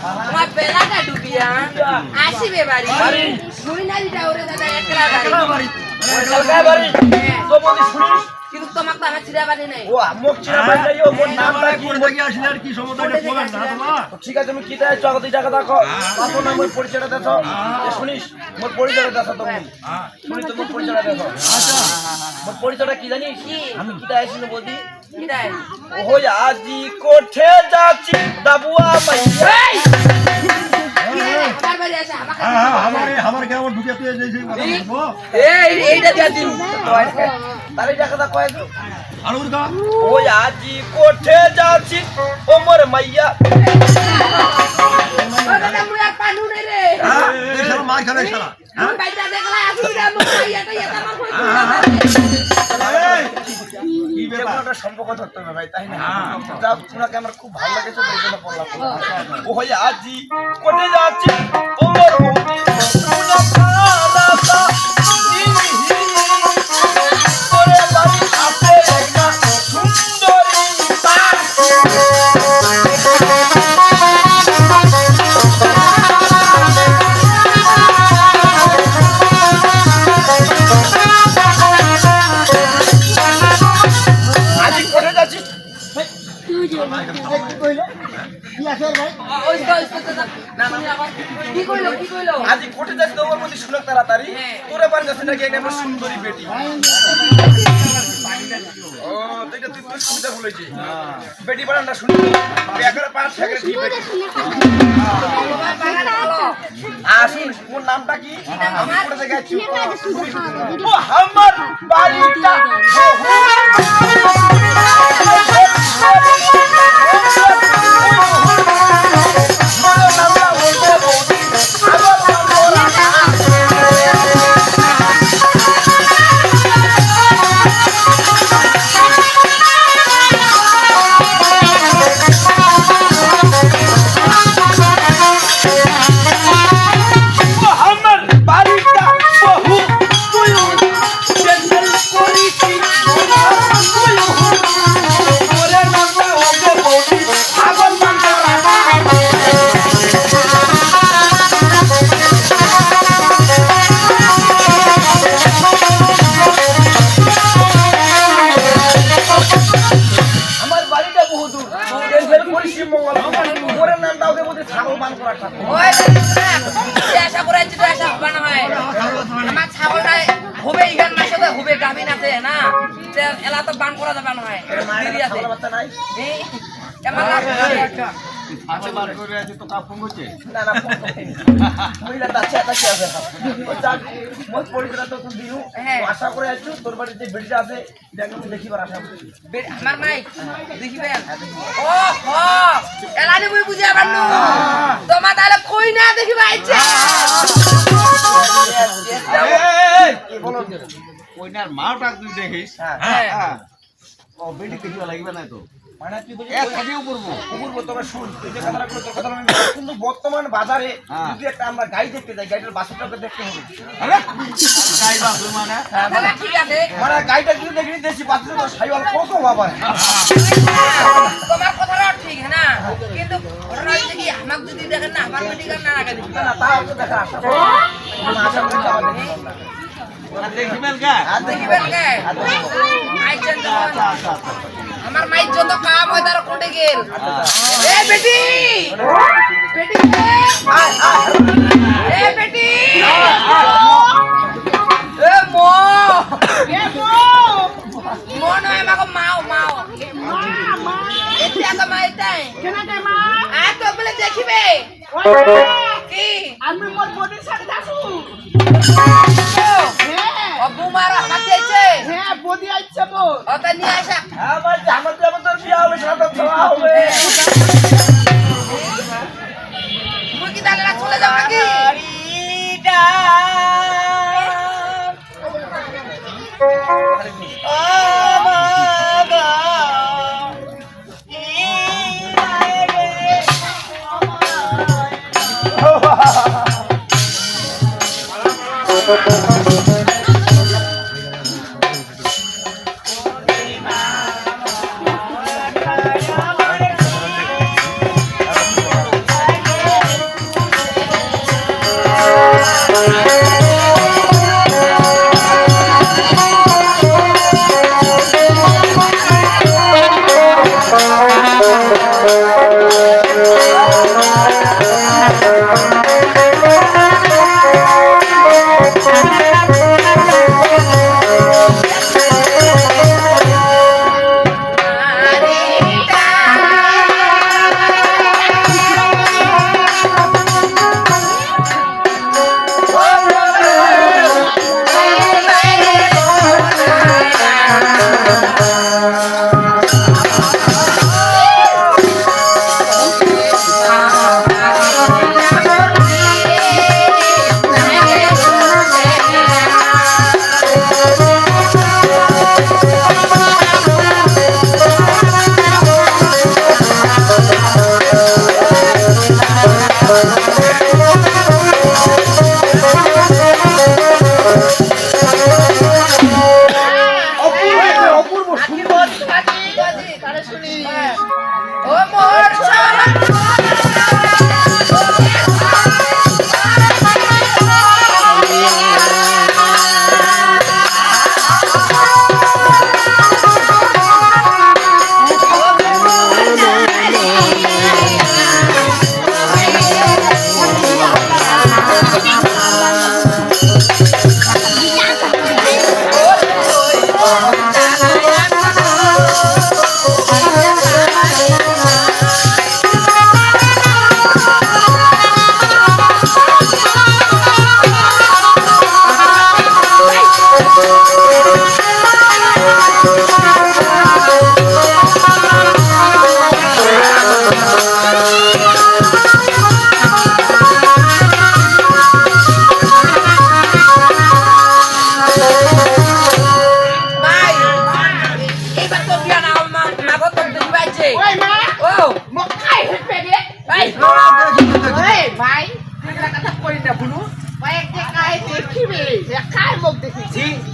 তোমার বেলাটা ডুবিয়া আসিবে বাড়ি মুই না দিটা ওরে দাদা একলা বাড়ি বাড়ি তো বলি শুনিস কিন্তু তোমার তো আমার চিরা বাড়ি নাই ও আমক চিরা বাড়ি নাই ও মোর নামটা কি কোন থেকে আসলে আর কি সমস্যাটা বলেন না তোমার ঠিক আছে তুমি কি দেয় টাকা 2 টাকা দেখো তারপর না মোর পরিচয়টা দেখো শুনিস মোর পরিচয়টা দেখো তুমি শুনি তো মোর পরিচয়টা দেখো আচ্ছা মোর পরিচয়টা কি জানিস আমি কি দেয় শুনে বলদি কি দেয় ও আজি কোঠে যাচ্ছি দাবুয়া মাইয়া আমার বাড়ি আছে আমার কেমন ঢুকে তুই যে এইটা দিয়া দিন তারে টাকা দা কয় তো আর ওর গা ও আজি কোঠে যাচ্ছি ও মোর মাইয়া ও দাদা মুই আর পানু নাই রে এই শালা মার খাবে শালা মুই বাইটা দেখলা আসিটা মুই আইয়াটা এটা আমার কই কি যে ব্যাপার একটা সম্পর্ক ধরতে হবে ভাই তাই না যা পুরাকে আমার খুব ভালো লেগেছে তাই জন্য বললাম ও হই আজি কোঠে যাচ্ছি ও মোর বৌদি পুনা খালাতা করে বাড়ি আছে একটা সুন্দরী আজি কোঠে যাচ্ছিস কি কইলো আজি কোঠে যাচ্ছিস তোমার মধ্যে শুনে তাড়াতাড়ি তোরে বাড়ি যাচ্ছে নাকি একটা আমার সুন্দরী বেটি ও তুই তো সুবিধা বলেছিস বেটি বাড়ানটা শুনি বেকারে পাঁচ সেকেন্ড ঠিক বেটি আসুন ওর নামটা কি আমি কোথা থেকে আছি ও আমার বাড়িটা এলা তো বান করা যাবে না হয় দেরি আছে আছে বার করে আছে তো কাপ পঙ্গছে না না মহিলা তাছে তাছে আছে মোর পরিচয় তো তুই দিও আশা করে আছো তোর বাড়িতে যে বেড়িটা আছে দেখো দেখিবার আশা করি আমার মাই দেখিবেন ও হ এলানি মুই বুঝিয়া পারনু তোমা তাহলে কই না দেখিবা আইছে কি বলো কইনার মাটা তুই দেখিস হ্যাঁ ও বেটি দেখিবা লাগবে না তো মানে তুই বলি এক সাথে উপরবো তবে শুন তুই যে কথাটা কইছ কথা আমি কিন্তু বর্তমান বাজারে যদি একটা আমরা গাই দেখতে যাই গাইটার বাছুরটাকে দেখতে হবে আরে গাই বাছুর মানে তাহলে ঠিক আছে মানে গাইটা যদি দেখি দেশি বাছুর তো সাইওয়াল কত বাবা তোমার কথাটা ঠিক না কিন্তু ঘটনা হচ্ছে কি আমাক যদি দেখেন না আমার মেডিকেল না লাগা দিবেন না তা তো দেখা আশা করি আশা করি আমাদের আর দেখিবেন কা আর দেখিবেন কে আইছেন তো আমার মাই যত কাম হয় তার কোটে গেল এ বেটি বেটি এ বেটি এ মো মো নয় আমাকে মাও এটা তো মা এটাই কেনা মা আ তো বলে দেখিবে কি আমি মোর বডির সাথে যাসু অবু মারা হাতেছে হ্যাঁ বডি আইছে বো ওটা নিয়ে আসা আমার জামাত তোর বিয়া হবে সাথে খাওয়া হবে মুই কি তাহলে চলে যাও নাকি অপূর্ব সুন্দর তাহলে শুনি ও মোর সারা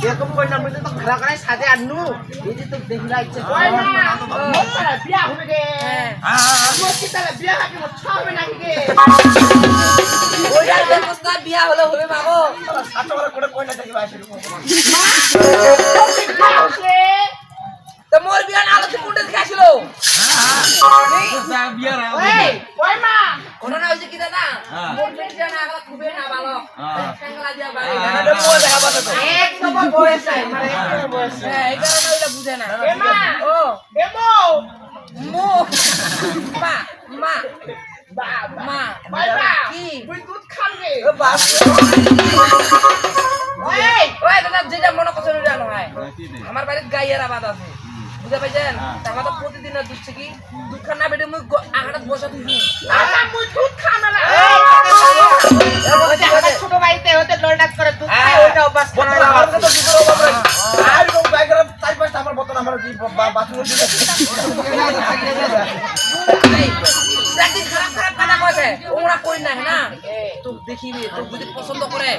এরকম করে নাম তো ঘোরা করে সাথে আনু এই যে তো দেখিলা ইচ্ছে বিয়া হবে গে বিয়া হবে নাকি গে বিয়া হলে হবে বাবু তো মোর বিয়া না আলোতে কোনটা দেখাছিল কোন না হইছে কি দাদা মোর বিয়া না আগলা খুবে না ভালো সাঙ্গলা দিয়া বাড়ি এটা মোর দেখাবা তো এক নম্বর বয়স নাই মানে এক নম্বর বয়স এই কারণে ওইটা বুঝে না এমা ও এমো মো মা মা মা বাবা কি তুই দুধ খাবে ও বাপ ওই দাদা যেটা মনে করছেন ওইটা নয় আমার বাড়িতে গাইয়ের আবাদ আছে বুঝতে পাইছেন আমার তো প্রতিদিন দুধ কি দুধ খান না বেটে মুই আহারাত বসা তুই মুই দুধ খাম না ছোট বাড়িতে হতে লড়াক করে দুধ খায় ওইটা অভ্যাস করা আমার তো দিতে হবে আর কোন বাইকরা চার পাঁচটা আমার বোতল আমার বাথরুমে দিতে একদিন খারাপ খারাপ কানা কইছে ওরা কই না না তুই দেখিবি তোর যদি পছন্দ করে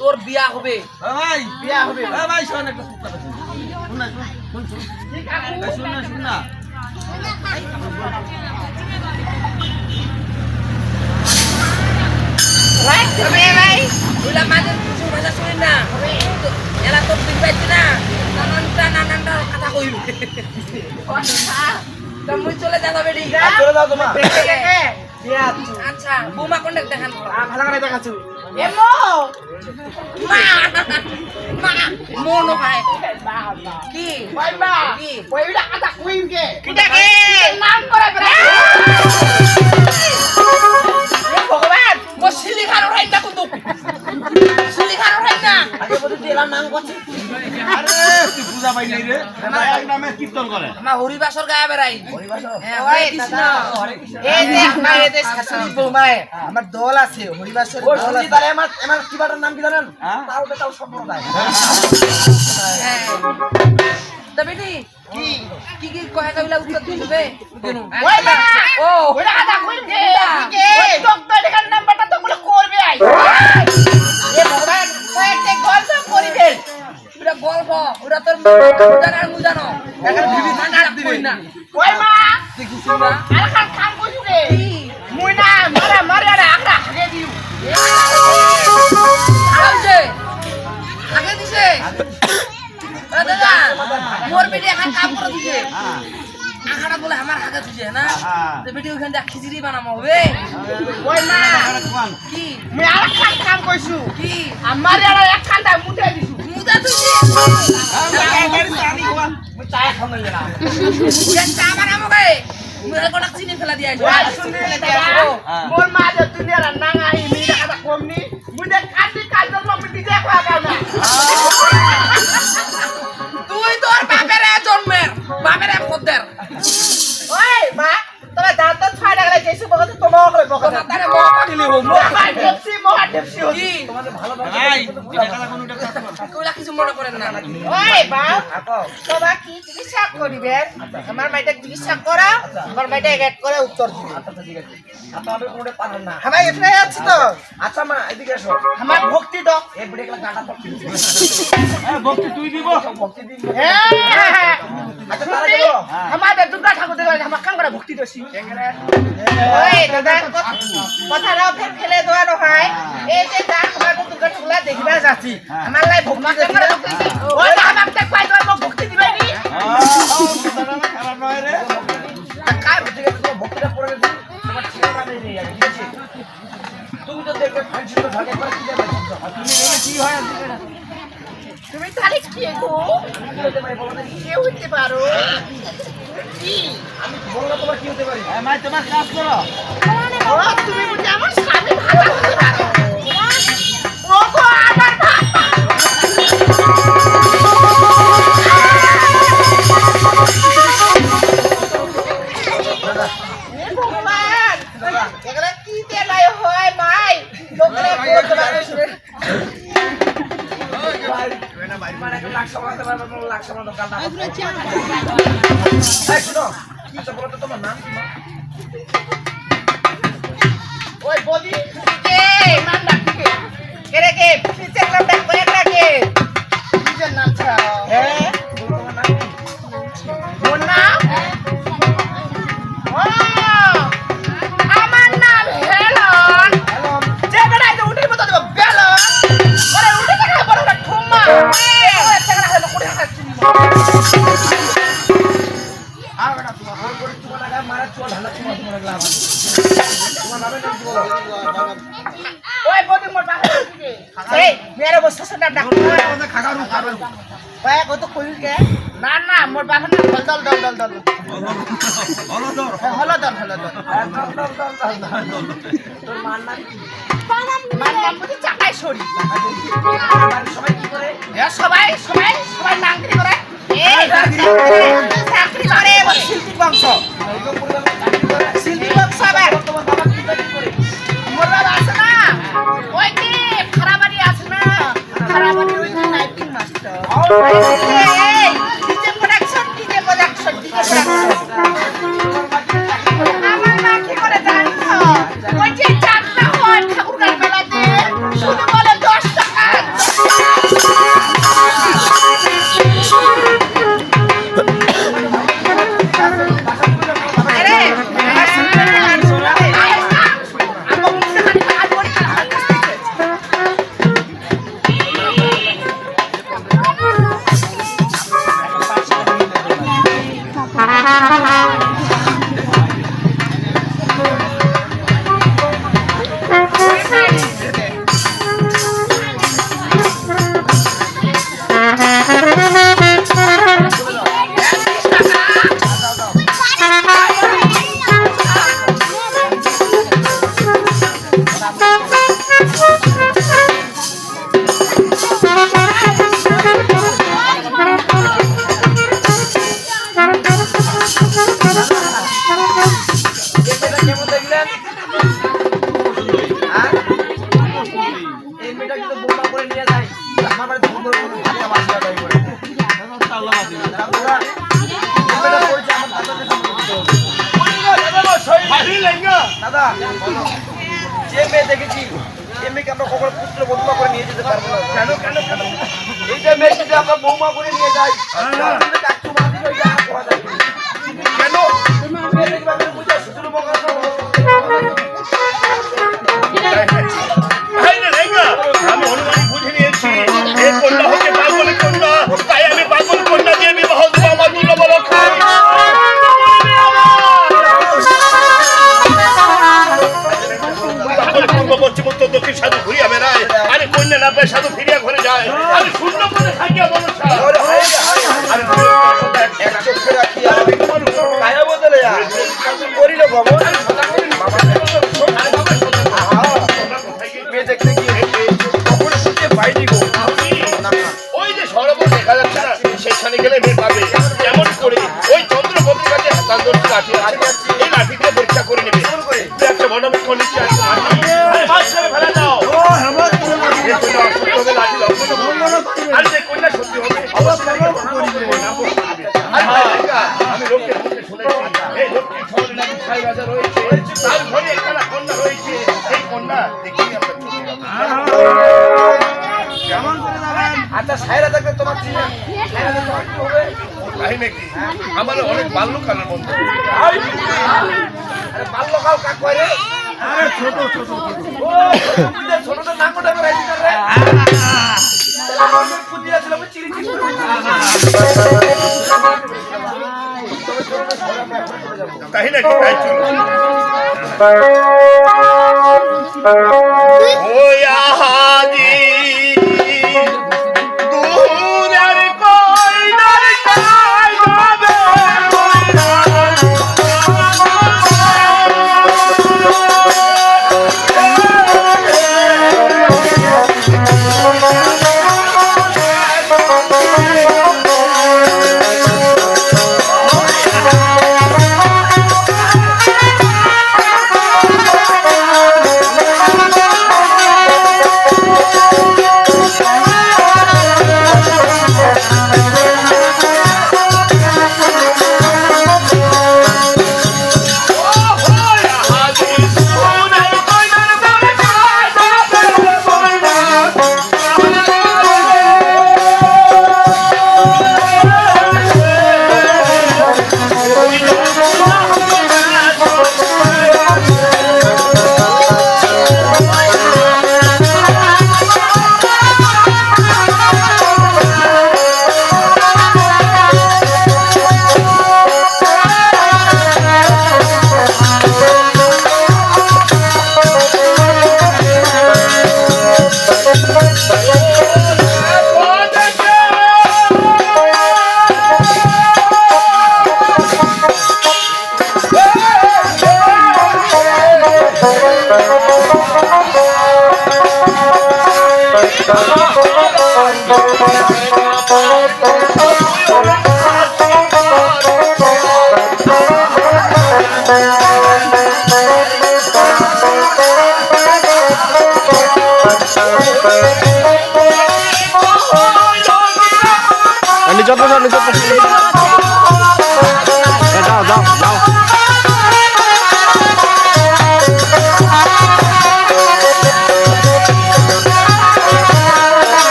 তোর বিয়া হবে ভাই বিয়া হবে ভাই শোন একটা শুন না শুন না ভাই তুমি ভাই ওলা মাঝে কিছু ভাষা শুনি না এলা তোর দিন পাইছি না নানানটা কথা কইবি তো মুই চলে যাবো বেডি চলে যাও তোমার আচ্ছা বৌমা কোনটা দেখান ভালো করে দেখাচ্ছি এমো মা মা মোনো ভাই কি ভাই মা কি ওইটা কথা কইম কে কিটা কে নাম করে বড় ভগবান মো সিলি খানো রাই না কুতু সিলি খানো রাই না আগে বলি তেলা নাম করছি আরে তুই পূজা পাই নাই রে আমার এক নামে কীর্তন করে আমা হরিবাসর গায়া বেরাই হরিবাসর হ্যাঁ হরে কৃষ্ণ এই যে আমার এই যে শাশুড়ি বৌমায় আমার দল আছে হরিবাসর ও শুনি তারে আমার কিবাটার নাম কি জানেন হ্যাঁ? তাও সম্প্রদায় হ্যাঁ তো বেটি কি কি কি কয় কইলা উত্তর দিবে দিনু ওই মা ও ওটা কথা কইম কে কে? ওই ডক্টর দেখার নাম্বারটা তো বলে করবে আই এ ভগবান কয়েকটা গল্প করিবে ওটা গল্প ওটা তোর জানা আর মুজানো এখন বিবি ঠান্ডা দিবে না ওই মা দেখিস না আর খান খান কইছুকে কি মুই না মারা মারা আখড়া আগে দিউ আউছে আগে দিছে দাদা মোর বেটি এখন কাম করে দিছে আখাড়া বলে আমার আগে দিছে না তো বেটি ওখান থেকে খিচুড়ি বানাবো হবে ওই মা কি মুই আর খান খান কইছু কি আমার আর এক খানটা মুটে দিছু মুদা তুই মুই চাই খাও না ওটা চা বানাবো গে মুই কোটা চিনি ফেলা দিয়া ওই শুনলি দাদা মোর মা যে দুনিয়ার নাঙা হি মিরা কথা কমনি মুই দে কাটি কাজ জন্য মিটি দে কোয়া গানা তুই তোর বাপের জন্মের বাপের খদ্দের ওই মা তোরা দাঁত ফাড়া গেলে যেসব বকতে তোমাও করে বকতে তারে মহা দিলি হো মহা টেপসি কি তোমাদের ভালো ভাই এটা কথা কোন উঠে কথা কইলা কিছু মনে করেন না ওই বাপ আপা তোরা কি চিকিৎসা করিবেন আমার মাইটা চিকিৎসা করা আমার মাইটা এক এক করে উত্তর দিবে আচ্ছা ঠিক আছে আপনাদের কোনটা পারেন না আমার এখানে আছে তো আচ্ছা মা এদিকে এসো আমার ভক্তি তো এই বুড়ি একলা গাটা তো ভক্তি তুই দিব ভক্তি দিন হ্যাঁ আচ্ছা তারা গেল আমাদের দুর্গা ঠাকুর দেখে আমার কাম করে ভক্তি দোষী ওই দাদা কথাটাও ফের ফেলে দেওয়া নহয় এই যে তার আমার দুর্গা ঠাকুর দেখিবা যাচ্ছি আমার লাই ভক্তি দোষী ওই আমাক তাক পাই দেওয়া মোক ভক্তি দিবাই নি খারাপ নয় রে কার ভক্তি গেছে তো ভক্তিটা পড়ে গেছে তোমার ছেলেটা নেই নিয়ে যাবে ঠিক আছে তুমি তো দেখবে ফাংশন তো ভাগে করে কি যাবে তুমি এখানে কি হয় আজকে তুমি তাহলে কি গো কি হতে পারে বলো দেখি কে হইতে পারো কি আমি বললো তোমার কি হতে পারে মাই তোমার কাজ করো ও তুমি বুঝি আমার স্বামী ভালো হতে পারো ও গো আমার বাবা এ ভগবান এগুলা কি তেলাই হয় মাই লোকরা মানে লাখ সামলাতে পারবে না লাখ সামলাতে কাল না এই শুনো কি তো বলো তো তোমার নাম কি মা ওই বদি কে নাম ডাককে কেরে কে পিছে নাম ডাক করে ডাকে নিজের নাম ছাড়াও হ্যাঁ তোমার নাম কি ওর নাম ও আমার নাম হেলন হ্যালো যে বেড়াই তো উঠে মতো দেব বেলন ওরে উঠে দেখা বড় একটা ঠুম্মা ওরে চেংড়া হলো কুড়ি হাজার চিনি আর বেটা তোমার ফোন করে তোমার লাগা মারা চল ঢালা তোমার লাভ তোমার নামের নাম কি বলো ওই বদি মোর বাবা এই মেরে বসে সে নাম ডাক খাগারু খাগারু ওই কত কইল কে না না মোর বাবা নাম দল দল দল দল বলো তো হলো দল হলো দল তোর মার নাম কি আমার নাম বুঝি চাকাই সরি বাড়ির সবাই কি করে এ সবাই সবাই সবাই নাংরি করে এই চাকরি করে শিল্পী বংশ একদম পরিবার চাকরি করে শিল্পী বংশ আবার তোমার বাবা কি চাকরি করে মোর বাবা আছে না ওই যে খারাবাড়ি আছে না খারাবাড়ি ওই যে নাইটিং মাস্টার এই ডিজে প্রোডাকশন আমার মা কি করে জানি তো ওই যে যাত্রা হয় ঠাকুরগাঁর মেলাতে শুধু বলে 10 টাকা আরে আমার মুখে খালি কাজ করি আর কাজ করতে কেমন দেখলেন এই মেয়েটা কিন্তু বোমা করে নিয়ে যায় আমার বাড়িতে ফোন করে ভালো আওয়াজ দেয় করে দাদা বলছে আমার দাদা যে মেয়ে দেখেছি এই মেয়েকে আমরা কখনো পুত্র বধূমা করে নিয়ে যেতে পারবো না কেন কেন কেন এই যে মেয়ে যদি আমরা বৌমা করে নিয়ে যাই একটু মাঝে ওইটা আর করা যায় কেন মেয়ে দেখবে আমি বুঝে শুধু বকা আমি অনুমানিক বুঝে নিয়েছি এই কন্যা হচ্ছে পাগলের কন্যা তাই আমি পাগল কন্যা দিয়ে বিবাহ দেবো আমার দুর্লভ লক্ষ্য পূর্ব পশ্চিম উত্তর দক্ষিণ সাধু ঘুরিয়া বেড়ায় আরে কন্যা না পেয়ে সাধু ফিরিয়া ঘরে যায় আমি শূন্য পদে থাকিয়া বলছা এক চোখে রাখি আমি তোমার কায়া বদলে করিল ভগবান মেয়ে দেখতে গিয়ে কখনো শুতে পাইনি গো ওই যে সরোবর দেখা যাচ্ছে না সেখানে গেলে মেয়ে পাবে যেমন করে ওই চন্দ্রপতির কাছে হাতান্দরটি লাঠি আছে এই লাঠি দিয়ে পরীক্ষা করে নেবে তুই একটা বনবৃক্ষ নিচে আসতে মাছ ছেড়ে ফেলে দাও যে কন্যা অসুস্থ হবে লাঠি লক্ষ্য আর যে কন্যা সত্যি হবে আমি লোককে শুনেছি এই লোকটি শহরে নাকি ভাই রাজা রয়েছে, তার ঘরে একখানা কন্যা রয়েছে, সেই কন্যা দেখিনি আমরা চলে যাবো। কেমন করে যাবেন? আচ্ছা সাইরা থাকলে তোমার চিনা সাইরা থাকলে তোমার কি হবে? তাই নাকি? আমার অনেক বাল্যকালের বন্ধু। আরে বাল্যকাল কাক কয় রে? আরে ছোট ছোট ছোট। ও ছোটটা নাঙ্গটা করে আইছি রে। আমাদের পুজিয়া ছিল আমি চিরি চিরি করে তাই নাকি? তাই চলো। ওই আহাজি দূরের কইনার কাই যাবে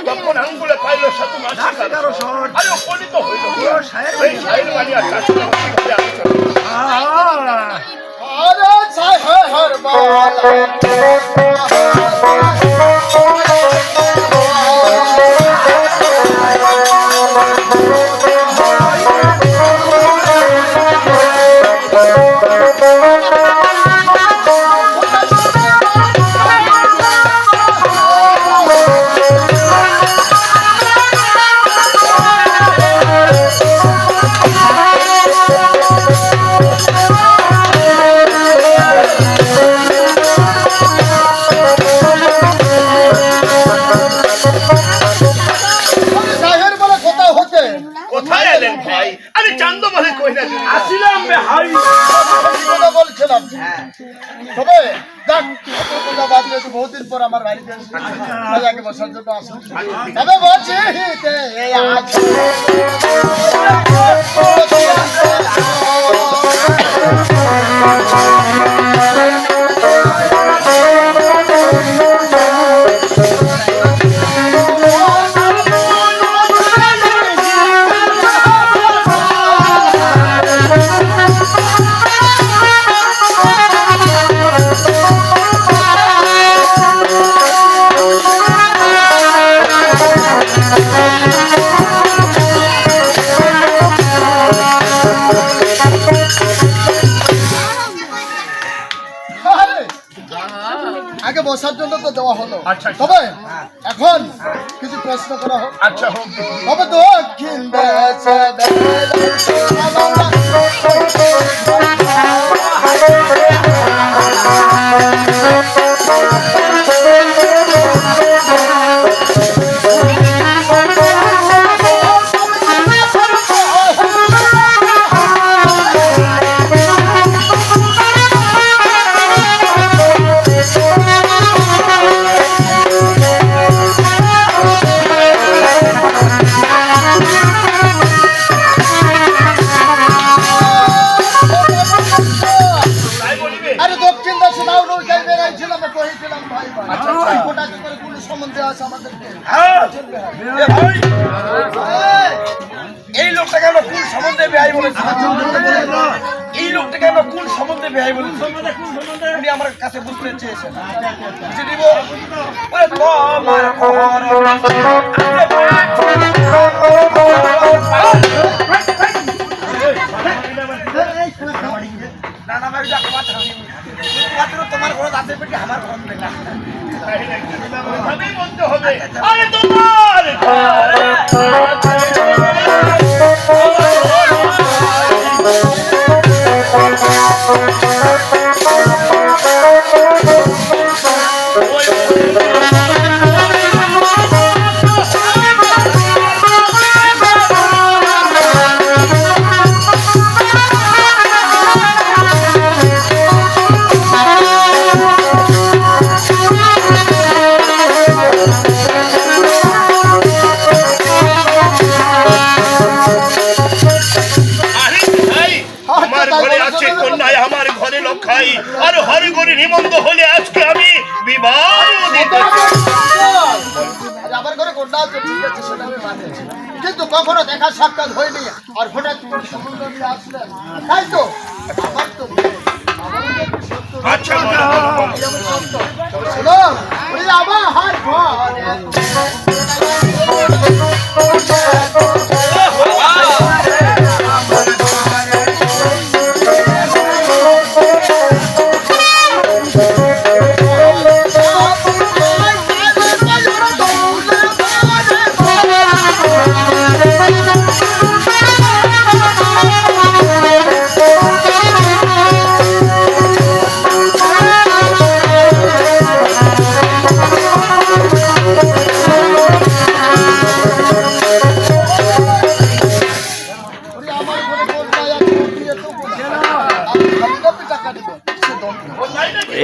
তখন আঙ্গুলে পাইল সাধু মাসি আরে উপনীত হইল এই সাহেব বাড়ি আর কাছে আলোচনা আরে ছাই হয় হর বাল। কোথায় এলেন ভাই? আরে চান্দ বলে কই না আসিলাম বে হাই। কথা বলছিলাম তবে যাক কথা বাদ দিয়ে বহুদিন পর আমার বাড়িতে আগে বসার জন্য আসুন তবে বলছি এই আজ আগে বসার জন্য তো দেওয়া হলো আচ্ছা। তবে এখন কিছু প্রশ্ন করা হোক আচ্ছা হোক তবে দক্ষিণ দেশে তাই বলিবে? আরে দক্ষিণ দেশে নাও নৌকায় বেড়াইছিলাম কহেছিলাম ভাই ভাই ওটা কি করে কোন সম্বন্ধে আছে আমাদেরকে হ্যাঁ। এ ভাই, এই লোকটাকে আমরা কোন সম্বন্ধে বেহাই বলেছি? এই লোকটাকে আমরা কোন সম্বন্ধে বেহাই বলেছি? উনি আমার কাছে বুঝতে চেয়েছেন। বুঝে দিব? ওরে তোমার না না ভাই আমার তোমার ঘর আছে পেটে আমার ঘর না। ভাবেই বলতে হবে। আরে তোমার আমার ঘরে আছে কন্যায়, আমার ঘরে লক্ষাই, আর হরে ঘরে নিমন্ত্রণ হলে আজকে আমি বিবাহ দিতে আমার ঘরে কন্যা আছে ঠিক আছে সেটা আমি মানি কিন্তু কখনো দেখা সাক্ষাৎ হয়নি আর হঠাৎ করে সম্বন্ধ নিয়ে আসলেন তাই তো আমার তো আচ্ছা বলো, বলো, বলো। শোনো ওই আমার হাত ঘরে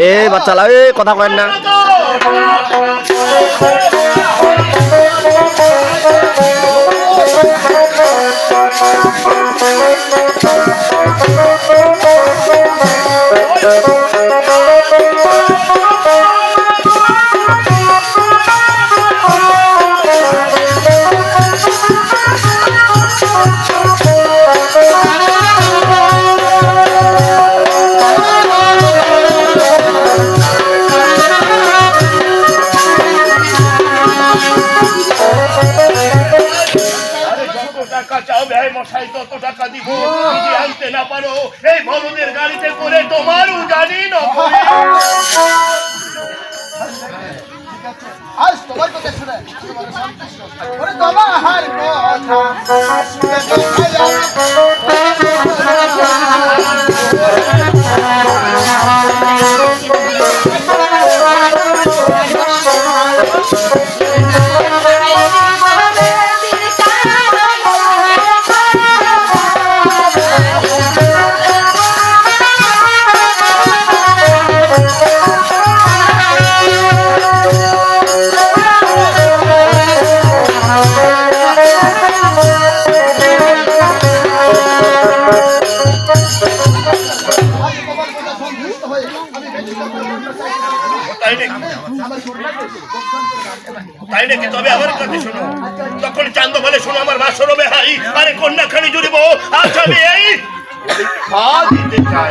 এ বাচ্চালা এ কথা কয়েন না। টাকা চাও ভাই মশাই, তত টাকা দিব। যদি আনতে না পারো এই বলদের গাড়িতে করে তোমারও জানি না। আজ তোমার কথা শুনে তোমার সন্তুষ্ট ওরে তোমার হার তাই নাকি? তবে আমার কাছে শোনো, তখন চান্দ বলে শোনো আমার বাসর হবে হাই, আরে কন্যা খানি জুড়িব। আচ্ছা আমি এই দিতে চাই।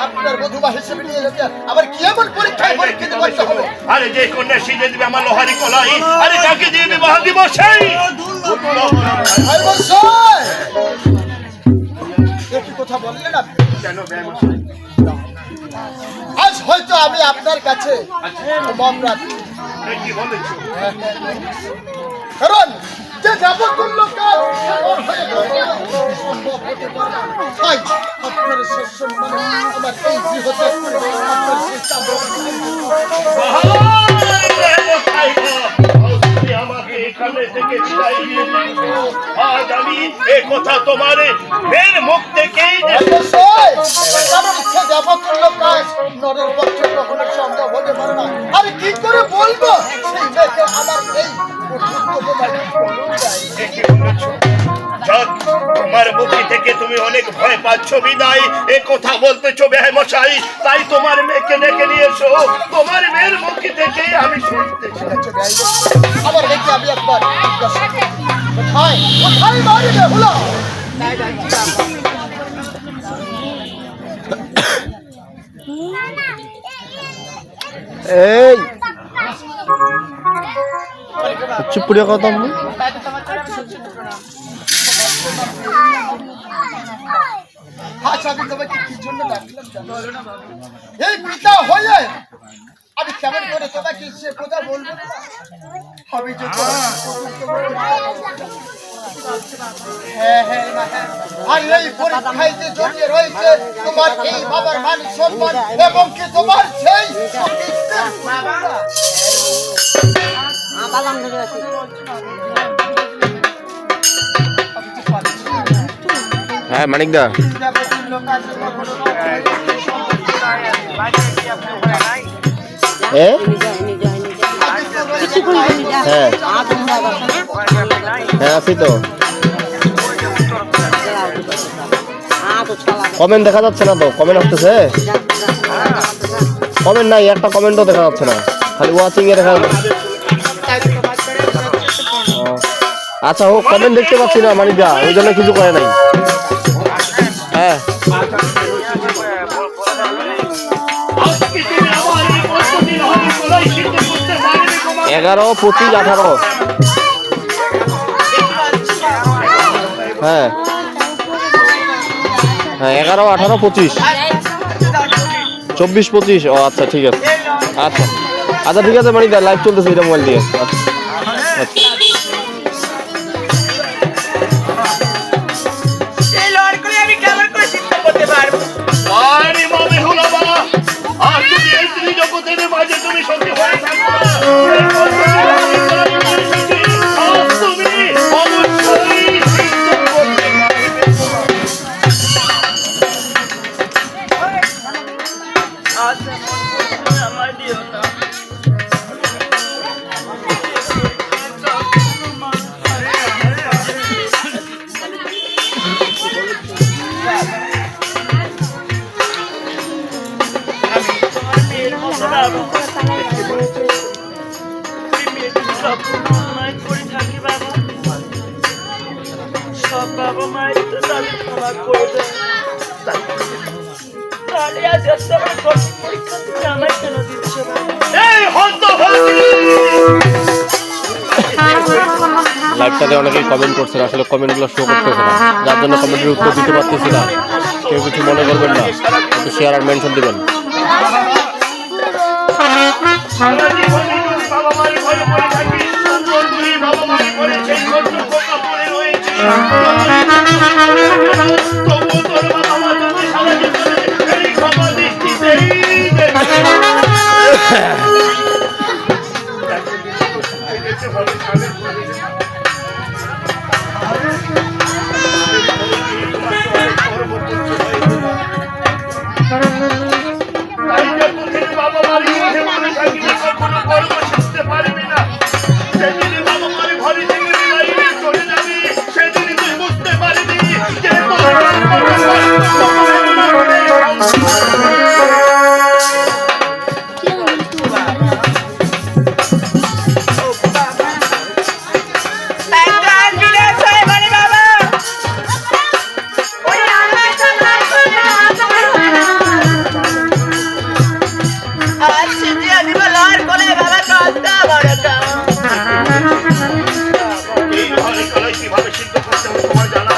আপনার বধুবা হিসেবে নিয়ে যেতে আবার কি এমন পরীক্ষায় পরীক্ষিত করতে হবে আরে যে কন্যা সিজে দিবে আমার লোহারি কলাই, আরে তাকে দিয়ে বিবাহ দিব সেই। একই কথা বললেন আপনি কেন ব্যবসায়ী? আজ হয়তো আমি আপনার কাছে অপরাধ কি বলেছো? কারণ যে যাবতুল্য কাজ হয়ে সম্ভব হতে পারে না। তাই আপনার শেষ সম্মানে আমার এই গৃহতে আপনার শেষ আমাকে সামনে থেকে বিদায় নিয়ে যাচ্ছ। আজ আমি এ কথা তোমার মেয়ের মুখ থেকেই অবশ্যই কারণ সে দেবতুল্য কাজ নরের পক্ষে কখনো সম্ভব হতে পারে না। আমি কি করে বলবো সেই মেয়েকে আমার এই দেখে বলেছ। যাক, তোমার মুখে থেকে তুমি অনেক ভয় পাচ্ছ বিদায় এ কথা বলতেছো বেহাই মশাই, তাই তোমার মেয়েকে ডেকে নিয়ে এসো। তোমার মেয়ের মুখে থেকে আমি শুনতে চাই। আমার মেয়েকে আমি একবার কোথায় কোথায় মারিবে হলো এই চুপ করে কথা বল। আচ্ছা আমি তোমাকে কি জন্য ডাকলাম জানো? এই পিতা হয়ে আমি কেমন করে তোমাকে সে কথা বলবো না? আমি যে হ্যাঁ হ্যাঁ আর এই পরীক্ষায় যে জড়িয়ে রয়েছে তোমার এই বাবার মান সম্মান এবং কি তোমার সেই বাবা হ্যাঁ মানিকদা, হ্যাঁ হ্যাঁ আছি তো। কমেন্ট দেখা যাচ্ছে না তো? কমেন্ট আসতেছে? কমেন্ট নাই, একটা কমেন্টও দেখা যাচ্ছে না, খালি ওয়াচিং এ দেখা যাচ্ছে। আচ্ছা হোক, কমেন্ট দেখতে পাচ্ছি না মানিকদা, ওই জন্য কিছু করে নাই। হ্যাঁ 11, 25, 18 হ্যাঁ হ্যাঁ 11, 18, 25, 24, 25। ও আচ্ছা ঠিক আছে, আচ্ছা আচ্ছা ঠিক আছে মানিকদা, লাইভ চলতেছে এটা মোবাইল দিয়ে। আচ্ছা আচ্ছা আমি কেমন করে চিন্তা করতে পারবো? আরে মামে হলো বাবা, আর তুমি এই স্ত্রী জগতের মাঝে তুমি সত্যি হয়ে থাকো না। তুমি অবশ্যই চিন্তা করতে পারবে। আমার দিও না। সব বাবা মায়ের তো তাদের ক্ষমা করে দেয়। তাহলে আজ একটা আমার কঠিন পরীক্ষা তুমি আমায় কেন দিচ্ছ? এই হন্তভাগী! লাইভটাতে অনেকেই কমেন্ট করছেন, আসলে কমেন্টগুলো শো করতেছে না, যার জন্য কমেন্টের উত্তর দিতে পারতেছি না। কেউ কিছু মনে করবেন না, একটু শেয়ার আর মেনশন দিবেন। সারা জীবনে যদি বাবা মায়ের ঘরে পড়ে থাকি, তোর দুই বাবা মায়ের ঘরে সেই ছোট্ট পোকা পড়ে রয়েছে। তবুও তোর বাবা মা তোকে সারা জীবনে এই ক্ষমা দৃষ্টিতেই দেখে। তাই যতদিন বাবা মার ঘরে পড়ে থাকি না, কখনো গর্ব শিখতে পারবি না। সেদিন বাবা মার ঘরে থেকে বিদায় নিয়ে চলে যাবি, সেদিন তুই বুঝতে পারবি যে তোর এই ঘরে কলাই কিভাবে সিদ্ধ করতে হবে তোমার জানা